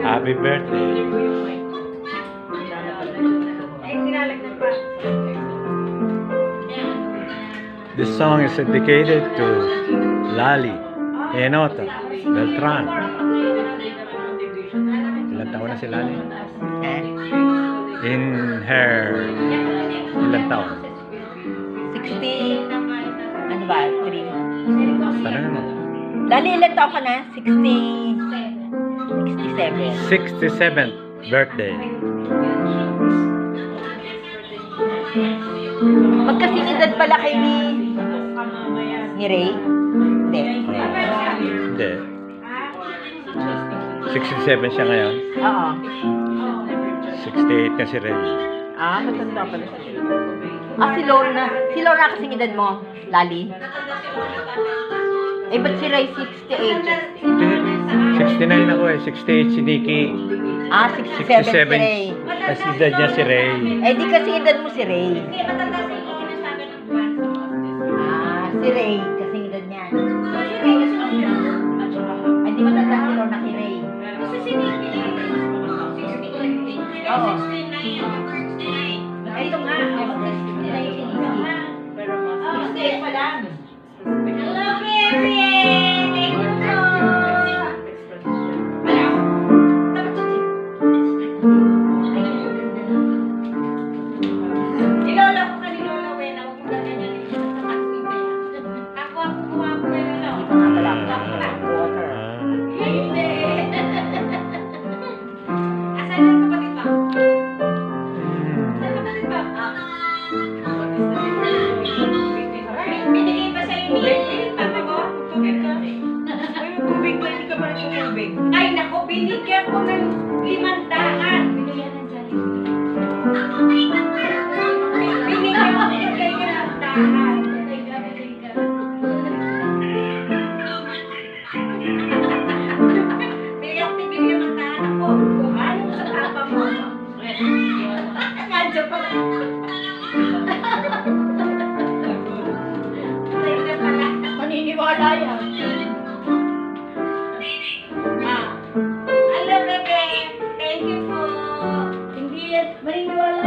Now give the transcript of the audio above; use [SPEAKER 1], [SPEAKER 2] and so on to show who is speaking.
[SPEAKER 1] Happy birthday. This song is dedicated to Lali Enota Beltran. Ilan taon na si Lali? In her ilan taon?
[SPEAKER 2] 60, ano ba, 3?
[SPEAKER 1] Tanong mo.
[SPEAKER 2] Lali, ilan taon ka na? 67.
[SPEAKER 1] 67th birthday.
[SPEAKER 2] Magkasing edad pala kay ni Ray? Hindi.
[SPEAKER 1] Hindi. 67 siya ngayon.
[SPEAKER 2] Oo.
[SPEAKER 1] 68 kasi Ray.
[SPEAKER 2] Matanda pala siya. Si Lorna. Si Lorna kasing edad mo, Lali? Ba't si Ray 68?
[SPEAKER 1] 69 ako eh. 68 si Nikki.
[SPEAKER 2] 67 si Ray.
[SPEAKER 1] Kasi edad niya si Ray.
[SPEAKER 2] Di kasi edad mo si Ray. Si Ray, kasi edad niya. Di matanda si Lorna kay Ray. Oo. Ito nga, mag-69 si Nikki. 68 pa lang. Hello, baby! Thank you so Ilolo ko ka ni Lolo Wena, huwag mo ganyan yan. Ako kuha ko kay Lolo. Hindi pa nga pala ako water. Hindi. Asan ang kapatid ba? Saan kapatid ba? Binigay pa sa'yo ni Papa ko? Tubig ka? Ay, tubig ba? Hindi ka pa nagtutubig. Ay, naku, binigyan ko ng 500. Binigyan ng Binigyan ko ng 500. Binigyan ng tahan ako. Kung ayaw sa papa mo. Nandiyan pa lang. Maniniwala yan. Hello, bebe. Thank you po. Hindi yan. Maniniwala